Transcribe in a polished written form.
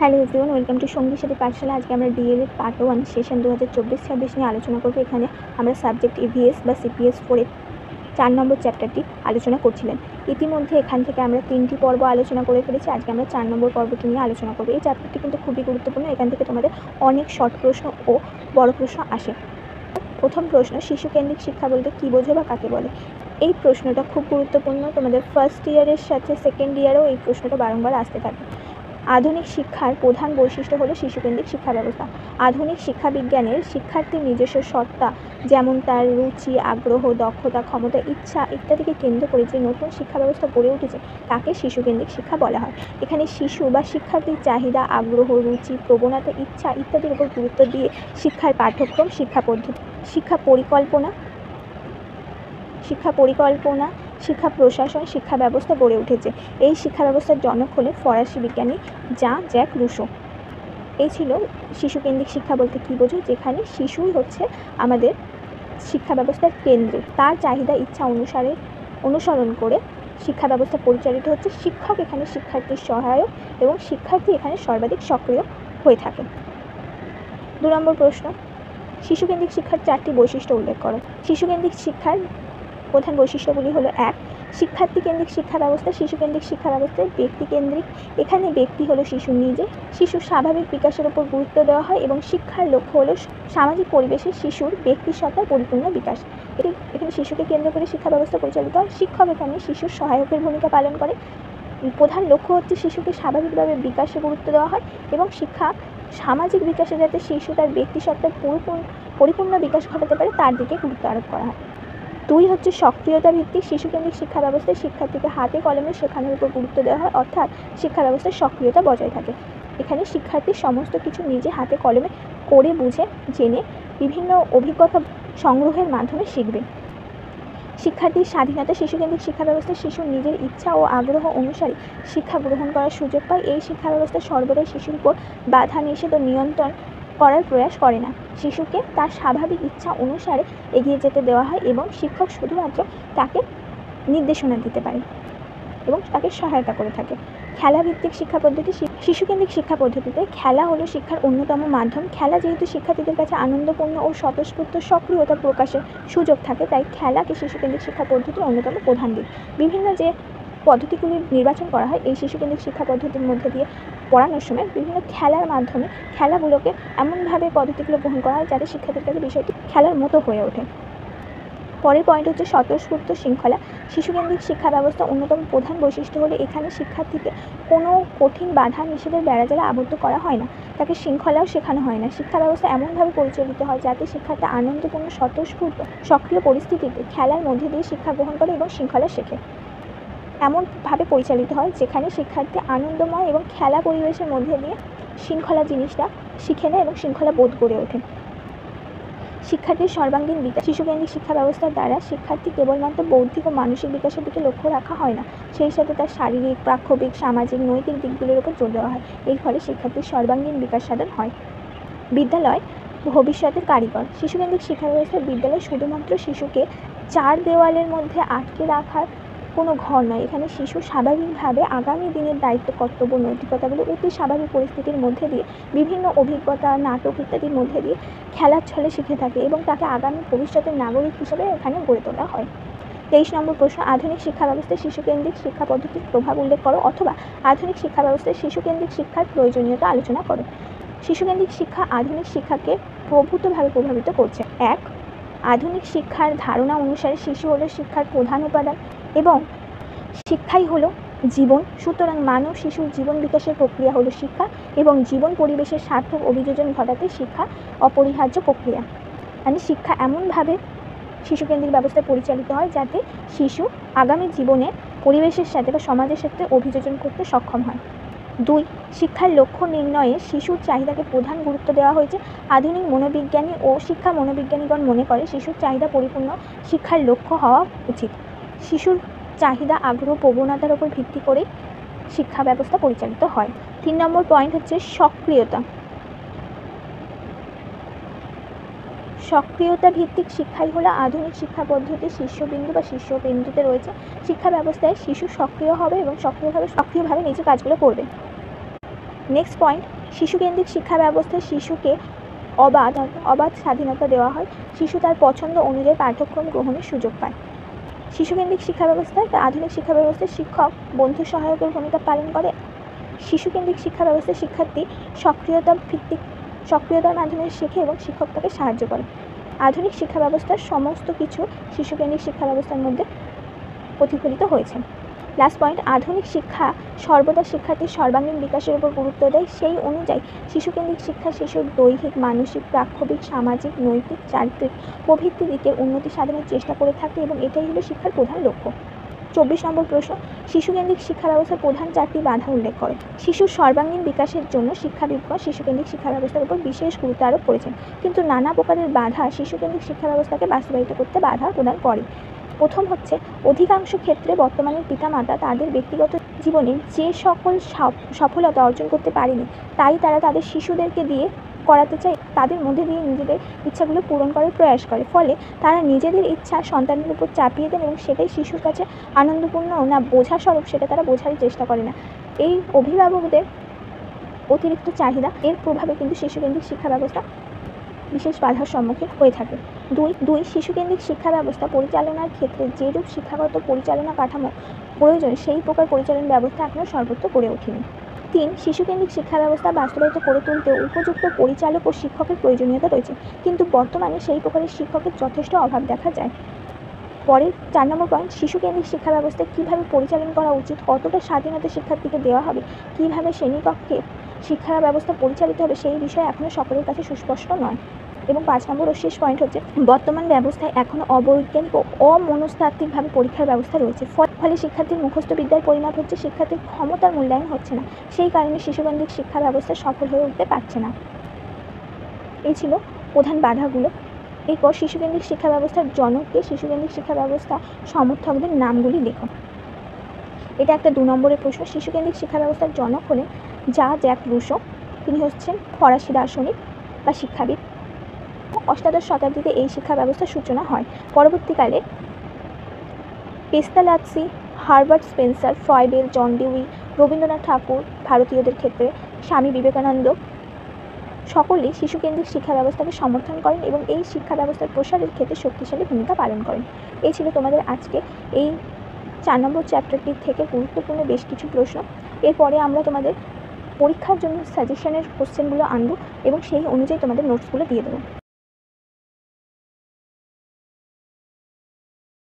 Hello everyone, welcome to সঙ্গী সাথী পাঠশালা। আজকে আমরা ডিএলএড পার্ট 1 সেশন 2024-26 নিয়ে আলোচনা করব। এখানে আমরা সাবজেক্ট ইভিএস বা সিপিএস 4-এর 4 নম্বর চ্যাপ্টারটি আলোচনা করছিলেন। ইতিমধ্যে এখান থেকে আমরা 3টি পর্ব আলোচনা করে ফেলেছি। আজকে আমরা 4 নম্বর পর্বটি নিয়ে আলোচনা করব। এই চ্যাপ্টারটি কিন্তু খুবই গুরুত্বপূর্ণ। এখান থেকে তোমাদের অনেক শর্ট প্রশ্ন ও বড় প্রশ্ন আসে। প্রথম প্রশ্ন, শিশুকেন্দ্রিক শিক্ষা বলতে কী বোঝো বা কাকে বলে? এই প্রশ্নটা খুব গুরুত্বপূর্ণ। তোমাদের ফার্স্ট ইয়ারের সাথে সেকেন্ড ইয়ারেও এই প্রশ্নটা বারংবার আসতে থাকে। আধুনিক শিক্ষার প্রধান বৈশিষ্ট্য হলো শিশুকেন্দ্রিক শিক্ষা ব্যবস্থা। আধুনিক শিক্ষা বিজ্ঞানের শিক্ষার্থীর নিজস্ব সত্তা, যেমন তার রুচি, আগ্রহ, দক্ষতা, ক্ষমতা, ইচ্ছা ইত্যাদিকে কেন্দ্র করে যে নতুন শিক্ষা ব্যবস্থা গড়ে উঠেছে তাকে শিশুকেন্দ্রিক শিক্ষা বলা হয়। এখানে শিশু বা শিক্ষার্থীর চাহিদা, আগ্রহ, রুচি, প্রবণতা, ইচ্ছা ইত্যাদির উপর গুরুত্ব দিয়ে শিক্ষার পাঠ্যক্রম, শিক্ষা পদ্ধতি, শিক্ষা পরিকল্পনা, শিক্ষা প্রশাসন, শিক্ষা ব্যবস্থা গড়ে উঠেছে। এই শিক্ষা ব্যবস্থার জনক হলেন ফরাসি বিজ্ঞানী জ্যাক রুসো। এই ছিল শিশুকেন্দ্রিক শিক্ষা বলতে কী বোঝো, যেখানে শিশুই হচ্ছে আমাদের শিক্ষা ব্যবস্থার কেন্দ্রে। তার চাহিদা, ইচ্ছা অনুসরণ করে শিক্ষা ব্যবস্থা পরিচালিত হচ্ছে। শিক্ষক এখানে শিক্ষার্থীর সহায়ক এবং শিক্ষার্থী এখানে সর্বাধিক সক্রিয় হয়ে থাকে। 2 নম্বর প্রশ্ন, শিশুকেন্দ্রিক শিক্ষার 4টি বৈশিষ্ট্য উল্লেখ করো। শিশুকেন্দ্রিক শিক্ষার প্রধান বৈশিষ্ট্যগুলি হলো: 1, শিক্ষার্থী কেন্দ্রিক শিক্ষা ব্যবস্থা। শিশুকেন্দ্রিক শিক্ষা ব্যবস্থায় ব্যক্তিকেন্দ্রিক। এখানে ব্যক্তি হলো শিশু নিজে। শিশুর স্বাভাবিক বিকাশের উপর গুরুত্ব দেওয়া হয় এবং শিক্ষার লক্ষ্য হলো সামাজিক পরিবেশে শিশুর ব্যক্তিসত্তার পরিপূর্ণ বিকাশ। এখানে শিশুকে কেন্দ্র করে শিক্ষা ব্যবস্থা পরিচালিত হয়। শিক্ষক এখানে শিশুর সহায়কের ভূমিকা পালন করে। প্রধান লক্ষ্য হচ্ছে শিশুকে স্বাভাবিকভাবে বিকাশে গুরুত্ব দেওয়া হয় এবং সামাজিক বিকাশে যাতে শিশু তার ব্যক্তিসত্তার পরিপূর্ণ বিকাশ ঘটাতে পারে তার দিকে গুরুত্ব আরোপ করা হয়। 2 হচ্ছে সক্রিয়তা ভিত্তিক। শিশুকেন্দ্রিক শিক্ষা ব্যবস্থায় শিক্ষার্থীকে হাতে কলমে শেখানোর উপর গুরুত্ব দেওয়া হয়, অর্থাৎ শিক্ষা ব্যবস্থায় সক্রিয়তা বজায় থাকে। এখানে শিক্ষার্থী সমস্ত কিছু নিজে হাতে কলমে করে বুঝে জেনে বিভিন্ন অভিজ্ঞতা সংগ্রহের মাধ্যমে শিখবে। শিক্ষার্থীর স্বাধীনতা। শিশুকেন্দ্রিক শিক্ষা ব্যবস্থায় শিশু নিজের ইচ্ছা ও আগ্রহ অনুসারে শিক্ষা গ্রহণ করার সুযোগ পায়। এই শিক্ষা ব্যবস্থা সর্বদাই শিশুর উপর বাধা, নিষেধ ও নিয়ন্ত্রণ করার প্রয়াস করে না। শিশুকে তার স্বাভাবিক ইচ্ছা অনুসারে এগিয়ে যেতে দেওয়া হয় এবং শিক্ষক শুধুমাত্র তাকে নির্দেশনা দিতে পারে এবং তাকে সহায়তা করে থাকে। খেলাভিত্তিক শিক্ষা পদ্ধতি। শিশুকেন্দ্রিক শিক্ষা পদ্ধতিতে খেলা হলো শিক্ষার অন্যতম মাধ্যম। খেলা যেহেতু শিক্ষার্থীদের কাছে আনন্দপূর্ণ ও স্বতঃস্ফূর্ত সক্রিয়তা প্রকাশের সুযোগ থাকে, তাই খেলাকে শিশুকেন্দ্রিক শিক্ষা পদ্ধতির অন্যতম প্রধান দিক। বিভিন্ন যে পদ্ধতিগুলি নির্বাচন করা হয় এই শিশুকেন্দ্রিক শিক্ষা পদ্ধতির মধ্যে দিয়ে পড়ানোর সময় বিভিন্ন খেলার মাধ্যমে খেলাগুলোকে এমনভাবে পদ্ধতিগুলো গ্রহণ করা হয় যাতে শিক্ষার্থীর কাছে বিষয়টি খেলার মতো হয়ে ওঠে। পরের পয়েন্ট হচ্ছে স্বতঃস্ফূর্ত শৃঙ্খলা। শিশুকেন্দ্রিক শিক্ষা ব্যবস্থা অন্যতম প্রধান বৈশিষ্ট্য হলো এখানে শিক্ষার্থীকে কোনো কঠিন বাধা নিষেধের বেড়াজালে আবদ্ধ করা হয় না, তাকে শৃঙ্খলাও শেখানো হয় না। শিক্ষা ব্যবস্থা এমনভাবে পরিচালিত হয় যাতে শিক্ষার্থী আনন্দপূর্ণ, স্বতঃস্ফূর্ত, সক্রিয় পরিস্থিতিতে খেলার মধ্যে দিয়ে শিক্ষা গ্রহণ করে এবং শৃঙ্খলা শেখে। এমনভাবে পরিচালিত হয় যেখানে শিক্ষার্থী আনন্দময় এবং খেলা পরিবেশের মধ্যে দিয়ে শৃঙ্খলা জিনিসটা শিখে নেয় এবং শৃঙ্খলা বোধ গড়ে ওঠে। শিক্ষার্থীর সর্বাঙ্গীন বিকাশ। শিশুকেন্দ্রিক শিক্ষা ব্যবস্থার দ্বারা শিক্ষার্থী কেবলমাত্র বৌদ্ধিক ও মানসিক বিকাশের দিকে লক্ষ্য রাখা হয় না, সেই সাথে তার শারীরিক, প্রাক্ষবিক, সামাজিক, নৈতিক দিকগুলোর উপর জোর দেওয়া হয়। এর ফলে শিক্ষার্থীর সর্বাঙ্গীন বিকাশ সাধন হয়। বিদ্যালয় ভবিষ্যতের কারিগর। শিশুকেন্দ্রিক শিক্ষা ব্যবস্থায় বিদ্যালয় শুধুমাত্র শিশুকে 4 দেওয়ালের মধ্যে আটকে রাখার কোনো ঘর নয়। এখানে শিশু স্বাভাবিকভাবে আগামী দিনের দায়িত্ব, কর্তব্য, নৈতিকতাগুলো অতি স্বাভাবিক পরিস্থিতির মধ্যে দিয়ে বিভিন্ন অভিজ্ঞতা, নাটক ইত্যাদির মধ্যে দিয়ে খেলার ছলে শিখে থাকে এবং তাকে আগামী ভবিষ্যতের নাগরিক হিসেবে এখানে গড়ে তোলা হয়। 23 নম্বর প্রশ্ন, আধুনিক শিক্ষা ব্যবস্থায় শিশুকেন্দ্রিক শিক্ষা পদ্ধতির প্রভাব উল্লেখ করো, অথবা আধুনিক শিক্ষা ব্যবস্থায় শিশুকেন্দ্রিক শিক্ষার প্রয়োজনীয়তা আলোচনা করো। শিশুকেন্দ্রিক শিক্ষা আধুনিক শিক্ষাকে প্রভূতভাবে প্রভাবিত করছে। 1, আধুনিক শিক্ষার ধারণা অনুসারে শিশু হলো শিক্ষার প্রধান উপাদান এবং শিক্ষাই হলো জীবন। সুতরাং মানব শিশুর জীবন বিকাশের প্রক্রিয়া হলো শিক্ষা এবং জীবন পরিবেশের সার্থক অভিযোজন ঘটাতে শিক্ষা অপরিহার্য প্রক্রিয়া। মানে শিক্ষা এমনভাবে শিশুকেন্দ্রিক ব্যবস্থায় পরিচালিত হয় যাতে শিশু আগামী জীবনে পরিবেশের সাথে বা সমাজের সাথে অভিযোজন করতে সক্ষম হয়। 2, শিক্ষার লক্ষ্য নির্ণয়ে শিশুর চাহিদাকে প্রধান গুরুত্ব দেওয়া হয়েছে। আধুনিক মনোবিজ্ঞানী ও শিক্ষা মনোবিজ্ঞানীগণ মনে করে শিশুর চাহিদা পরিপূর্ণ শিক্ষার লক্ষ্য হওয়া উচিত। শিশুর চাহিদা, আগ্রহ, প্রবণতার উপর ভিত্তি করে শিক্ষা ব্যবস্থা পরিচালিত হয়। 3 নম্বর পয়েন্ট হচ্ছে সক্রিয়তা। সক্রিয়তা ভিত্তিক শিক্ষাই হলো আধুনিক শিক্ষা পদ্ধতির শীর্ষবিন্দু বা শীর্ষবিন্দুতে রয়েছে। শিক্ষা ব্যবস্থায় শিশু সক্রিয় হবে এবং সক্রিয়ভাবে নিজের কাজগুলো করবে। নেক্সট পয়েন্ট, শিশুকেন্দ্রিক শিক্ষা ব্যবস্থায় শিশুকে অবাধ স্বাধীনতা দেওয়া হয়। শিশু তার পছন্দ অনুযায়ী পাঠ্যক্রম গ্রহণের সুযোগ পায়। শিশুকেন্দ্রিক শিক্ষা ব্যবস্থায় বা আধুনিক শিক্ষা ব্যবস্থায় শিক্ষক বন্ধু সহায়কের ভূমিকা পালন করে। শিশুকেন্দ্রিক শিক্ষা ব্যবস্থায় শিক্ষার্থী সক্রিয়তার মাধ্যমে শেখে এবং শিক্ষক তাকে সাহায্য করে। আধুনিক শিক্ষা ব্যবস্থার সমস্ত কিছু শিশুকেন্দ্রিক শিক্ষা ব্যবস্থার মধ্যে প্রতিফলিত হয়েছে। লাস্ট পয়েন্ট, আধুনিক শিক্ষা সর্বদা শিক্ষার্থীর সর্বাঙ্গীন বিকাশের উপর গুরুত্ব দেয়। সেই অনুযায়ী শিশুকেন্দ্রিক শিক্ষা শিশুর দৈহিক, মানসিক, প্রাক্ষবিক, সামাজিক, নৈতিক, চারিত্রিক প্রভৃতি দিকের উন্নতি সাধনের চেষ্টা করে থাকে এবং এটাই হলো শিক্ষার প্রধান লক্ষ্য। 24 নম্বর প্রশ্ন, শিশুকেন্দ্রিক শিক্ষা ব্যবস্থার প্রধান 4টি বাধা উল্লেখ করে। শিশুর সর্বাঙ্গীন বিকাশের জন্য শিক্ষাবিদগণ শিশুকেন্দ্রিক শিক্ষা ব্যবস্থার উপর বিশেষ গুরুত্ব আরোপ করেছেন, কিন্তু নানা প্রকারের বাধা শিশুকেন্দ্রিক শিক্ষা ব্যবস্থাকে বাস্তবায়িত করতে বাধা প্রদান করে। প্রথম হচ্ছে, অধিকাংশ ক্ষেত্রে বর্তমানের পিতামাতা তাদের ব্যক্তিগত জীবনে যে সকল সফলতা অর্জন করতে পারেনি, তাই তারা তাদের শিশুদেরকে দিয়ে করাতে চায়, তাদের মধ্যে দিয়ে নিজেদের ইচ্ছাগুলো পূরণ করার প্রয়াস করে। ফলে তারা নিজেদের ইচ্ছা সন্তানের উপর চাপিয়ে দেন এবং সেটাই শিশুর কাছে আনন্দপূর্ণ না বোঝা স্বরূপ সেটা তারা বোঝারই চেষ্টা করে না। এই অভিভাবকদের অতিরিক্ত চাহিদা এর প্রভাবে কিন্তু শিশুকেন্দ্রিক শিক্ষা ব্যবস্থা বিশেষ বাধার সম্মুখীন হয়ে থাকে। দুই, শিশুকেন্দ্রিক শিক্ষা ব্যবস্থা পরিচালনার ক্ষেত্রে যেরূপ শিক্ষাগত পরিচালনা কাঠামো প্রয়োজন সেই প্রকার পরিচালনা ব্যবস্থা এখনও সর্বত্র গড়ে ওঠেনি। 3, শিশুকেন্দ্রিক শিক্ষা ব্যবস্থা বাস্তবায়িত করে তুলতে উপযুক্ত পরিচালক ও শিক্ষকের প্রয়োজনীয়তা রয়েছে, কিন্তু বর্তমানে সেই প্রকারের শিক্ষকের যথেষ্ট অভাব দেখা যায়। পরের 4 নম্বর পয়েন্ট, শিশুকেন্দ্রিক শিক্ষা ব্যবস্থা কীভাবে পরিচালনা করা উচিত, কতটা স্বাধীনতা শিক্ষার্থীকে দেওয়া হবে, কীভাবে শ্রেণীকক্ষে শিক্ষা ব্যবস্থা পরিচালিত হবে সেই বিষয়ে এখনও সকলের কাছে সুস্পষ্ট নয়। এবং 5 নম্বর ও শেষ পয়েন্ট হচ্ছে, বর্তমান ব্যবস্থায় এখনও অবৈজ্ঞানিক ও অমনস্তাত্ত্বিকভাবে পরীক্ষার ব্যবস্থা রয়েছে। ফলে শিক্ষার্থীর মুখস্থ বিদ্যার পরিমাপ হচ্ছে, শিক্ষার্থীর ক্ষমতার মূল্যায়ন হচ্ছে না। সেই কারণে শিশুকেন্দ্রিক শিক্ষা ব্যবস্থা সফল হয়ে উঠতে পারছে না। এই ছিল প্রধান বাধাগুলো। এরপর শিশুকেন্দ্রিক শিক্ষা ব্যবস্থার জনককে, শিশুকেন্দ্রিক শিক্ষা ব্যবস্থা সমর্থকদের নামগুলি লেখো। এটা একটা 2 নম্বরের প্রশ্ন। শিশুকেন্দ্রিক শিক্ষা ব্যবস্থার জনক হলেন জ্যাক রুসো। তিনি হচ্ছেন ফরাসি দার্শনিক বা শিক্ষাবিদ। অষ্টাদশ শতাব্দীতে এই শিক্ষা ব্যবস্থার সূচনা হয়। পরবর্তীকালে Pestalozzi, Herbert Spencer, Froebel, John Dewey, Rabindranath Thakur, ভারতীয়দের ক্ষেত্রে স্বামী বিবেকানন্দ সকলেই শিশুকেন্দ্রিক শিক্ষা ব্যবস্থাকে সমর্থন করেন এবং এই শিক্ষা ব্যবস্থার প্রসারের ক্ষেত্রে শক্তিশালী ভূমিকা পালন করেন। এই ছিল তোমাদের আজকে এই 4 নম্বর চ্যাপ্টারটির থেকে গুরুত্বপূর্ণ বেশ কিছু প্রশ্ন। এরপরে আমরা তোমাদের পরীক্ষার জন্য সাজেশনের কোশ্চেনগুলো আনবো এবং সেই অনুযায়ী তোমাদের নোটসগুলো দিয়ে দেবো।